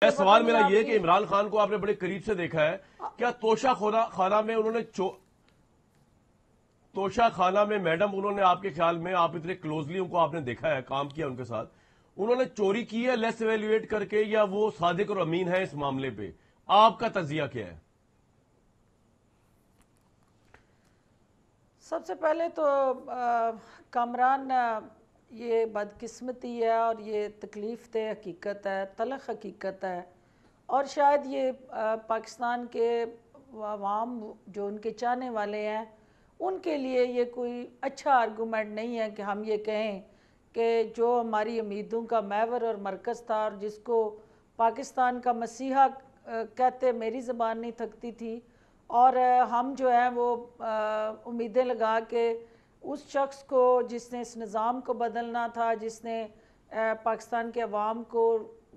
سوال میرا یہ کہ عمران خان کو آپ نے بڑے قریب سے دیکھا ہے، کیا توشہ خانہ میں انہوں نے توشہ خانہ میں میڈم انہوں نے آپ کے خیال میں، آپ اتنے کلوزلی ان کو آپ نے دیکھا ہے، کام کیا ان کے ساتھ، انہوں نے چوری کی ہے لیس ایویلویٹ کر کے، یا وہ صادق اور امین ہے اس معاملے پہ؟ آپ کا تجزیہ کیا ہے؟ سب سے پہلے تو کامران یہ بدقسمتی ہے اور یہ تکلیف دہ حقیقت ہے، تلخ حقیقت ہے، اور شاید یہ پاکستان کے عوام جو ان کے چاہنے والے ہیں ان کے لیے یہ کوئی اچھا آرگومنٹ نہیں ہے کہ ہم یہ کہیں کہ جو ہماری امیدوں کا محور اور مرکز تھا اور جس کو پاکستان کا مسیحا کہتے، میری زبان نہیں تھکتی تھی، اور ہم جو ہیں وہ امیدیں لگا کے اس شخص کو جس نے اس نظام کو بدلنا تھا، جس نے پاکستان کے عوام کو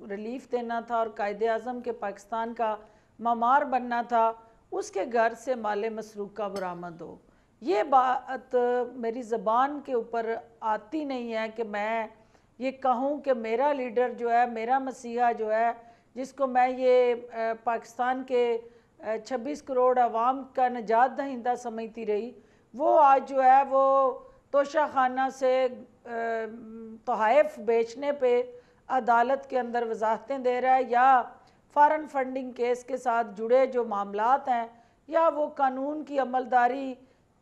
ریلیف دینا تھا اور قائد اعظم کے پاکستان کا معمار بننا تھا، اس کے گھر سے مال مسروقہ برآمد ہو. یہ بات میری زبان کے اوپر آتی نہیں ہے کہ میں یہ کہوں کہ میرا لیڈر جو ہے، میرا مسیحا جو ہے، جس کو میں یہ پاکستان کے 26 کروڑ عوام کا نجات دہندہ سمجھتی رہی، وہ آج جو ہے وہ توشہ خانہ سے تحائف بیچنے پہ عدالت کے اندر وضاحتیں دے رہا ہے، یا فارن فنڈنگ کیس کے ساتھ جڑے جو معاملات ہیں، یا وہ قانون کی عملداری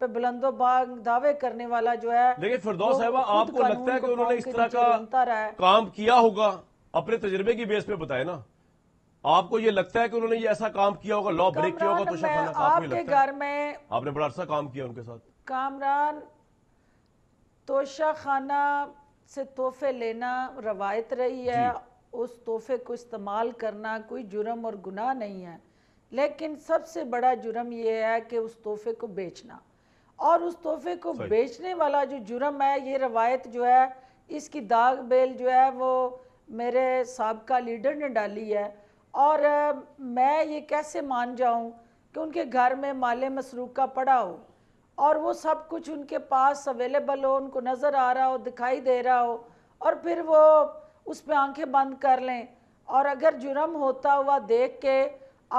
پہ بلند و بانگ دعوے کرنے والا جو ہے. لیکن فردوس صاحبہ، آپ کو لگتا ہے کہ انہوں نے اس طرح کا کام کیا ہوگا؟ اپنے تجربے کی بیس پہ بتائے نا. آپ کو یہ لگتا ہے کہ انہوں نے یہ ایسا کام کیا ہوگا، لا بریک کیا ہوگا توشہ خانہ کا؟ آپ کو کے گھر میں آپ نے بڑا عرصہ کام کیا ان کے ساتھ. کامران، توشہ خانہ سے تحفے لینا روایت رہی ہے، اس تحفے کو استعمال کرنا کوئی جرم اور گناہ نہیں ہے، لیکن سب سے بڑا جرم یہ ہے کہ اس تحفے کو بیچنا، اور اس تحفے کو بیچنے والا جو جرم ہے، یہ روایت جو ہے اس کی داغ بیل جو ہے وہ میرے سابقہ لیڈر نے ڈالی ہے. اور میں یہ کیسے مان جاؤں کہ ان کے گھر میں مال مسروقہ پڑا ہو اور وہ سب کچھ ان کے پاس اویلیبل ہو، ان کو نظر آ رہا ہو، دکھائی دے رہا ہو، اور پھر وہ اس پہ آنکھیں بند کر لیں، اور اگر جرم ہوتا ہوا دیکھ کے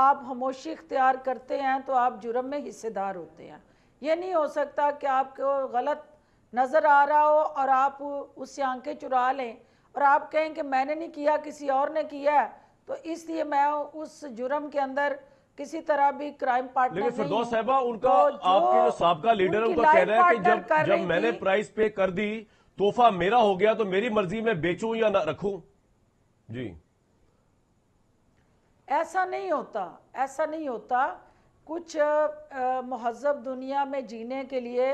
آپ خاموشی اختیار کرتے ہیں تو آپ جرم میں حصے دار ہوتے ہیں. یہ نہیں ہو سکتا کہ آپ کو غلط نظر آ رہا ہو اور آپ اس سے آنکھیں چرا لیں اور آپ کہیں کہ میں نے نہیں کیا، کسی اور نے کیا ہے، تو اس لیے میں اس جرم کے اندر کسی طرح بھی کرائم پارٹنر نہیں ہوں. لیکن فردوس صاحبہ، ان کا آپ کے جو سابقہ لیڈر ہے ان کا کہنا ہے کہ جب میں نے پرائز پے کر دی، تحفہ میرا ہو گیا، تو میری مرضی میں بیچوں یا نہ رکھوں. جی، ایسا نہیں ہوتا، ایسا نہیں ہوتا. کچھ مہذب دنیا میں جینے کے لیے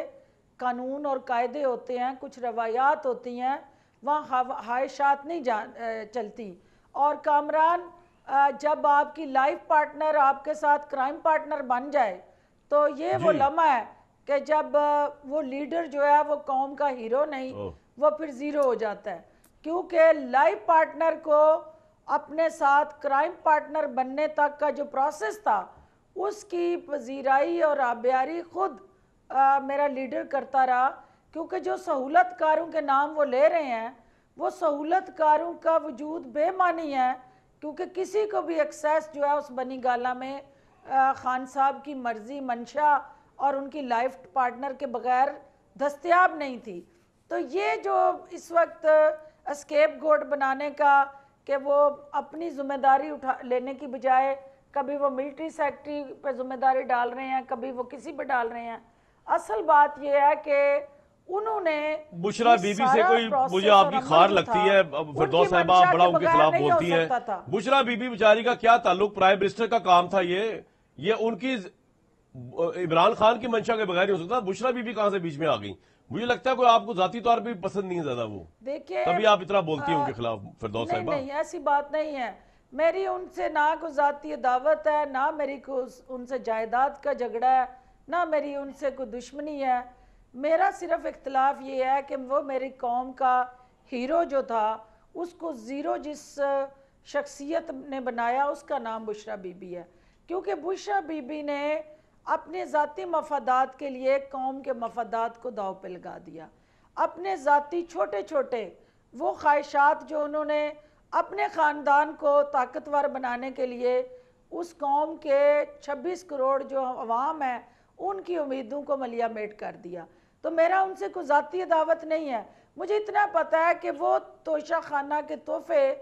قانون اور قاعدے ہوتے ہیں، کچھ روایات ہوتی ہیں، وہاں خواہشات نہیں چلتی. اور کامران، جب آپ کی لائف پارٹنر آپ کے ساتھ کرائم پارٹنر بن جائے تو یہ وہ لمحہ ہے کہ جب وہ لیڈر جو ہے وہ قوم کا ہیرو نہیں، وہ پھر زیرو ہو جاتا ہے. کیونکہ لائف پارٹنر کو اپنے ساتھ کرائم پارٹنر بننے تک کا جو پروسیس تھا، اس کی پذیرائی اور آبیاری خود میرا لیڈر کرتا رہا. کیونکہ جو سہولت کاروں کے نام وہ لے رہے ہیں، وہ سہولت کاروں کا وجود بے معنی ہے، کیونکہ کسی کو بھی ایکسیس جو ہے اس بنی گالہ میں خان صاحب کی مرضی، منشا اور ان کی لائف پارٹنر کے بغیر دستیاب نہیں تھی. تو یہ جو اس وقت اسکیپ گوٹ بنانے کا کہ وہ اپنی ذمہ داری لینے کی بجائے کبھی وہ ملٹری سیکٹری پہ ذمہ داری ڈال رہے ہیں، کبھی وہ کسی پہ ڈال رہے ہیں. اصل بات یہ ہے کہ انہوں نے بشرا بی بی سے کوئی، مجھے آپ کی خار لگتی ہے فردوس صاحبہ، آپ بڑا ان کے خلاف بولتی ہیں. بشرا بی بی بیچاری کا کیا تعلق؟ پرائم منسٹر کا کام تھا یہ ان کی عمران خان کی منشا کے بغیر نہیں ہو سکتا. بشرا بی بی کہاں سے بیچ میں آ گئی؟ مجھے لگتا ہے کوئی آپ کو ذاتی طور پہ پسند نہیں ہے زیادہ وہ، تبھی آپ اتنا بولتی ہیں ان کے خلاف فردوس صاحبہ. نہیں، ایسی بات نہیں ہے. میری ان سے نہ کوئی ذاتی عداوت ہے، نہ میری ان سے جائیداد کا جھگڑا ہے، نہ میری ان سے کوئی دشمنی ہے. میرا صرف اختلاف یہ ہے کہ وہ میری قوم کا ہیرو جو تھا، اس کو زیرو جس شخصیت نے بنایا، اس کا نام بشرا بی بی ہے. کیونکہ بشرا بی بی نے اپنے ذاتی مفادات کے لیے قوم کے مفادات کو داؤ پہ لگا دیا. اپنے ذاتی چھوٹے چھوٹے وہ خواہشات جو انہوں نے اپنے خاندان کو طاقتور بنانے کے لیے اس قوم کے 26 کروڑ جو عوام ہیں ان کی امیدوں کو ملیا میٹ کر دیا. تو میرا ان سے کوئی ذاتی دعوت نہیں ہے. مجھے اتنا پتا ہے کہ وہ توشہ خانہ کے تحفے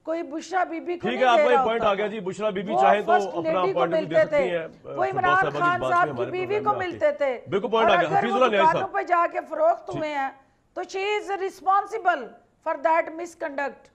کوئی بشرا بی بی کو نہیں دے رہا ہوتا. ٹھیک ہے، آپ کا پوائنٹ آ گیا جی. بشرا بی بی چاہے تو اپنا پوائنٹ دے سکتی ہیں. وہ عمران خان صاحب کی بیوی کو ملتے تھے. اور اگر وہ دکانوں پہ جا کے فروخت ہوئے ہیں تو she is responsible for that misconduct.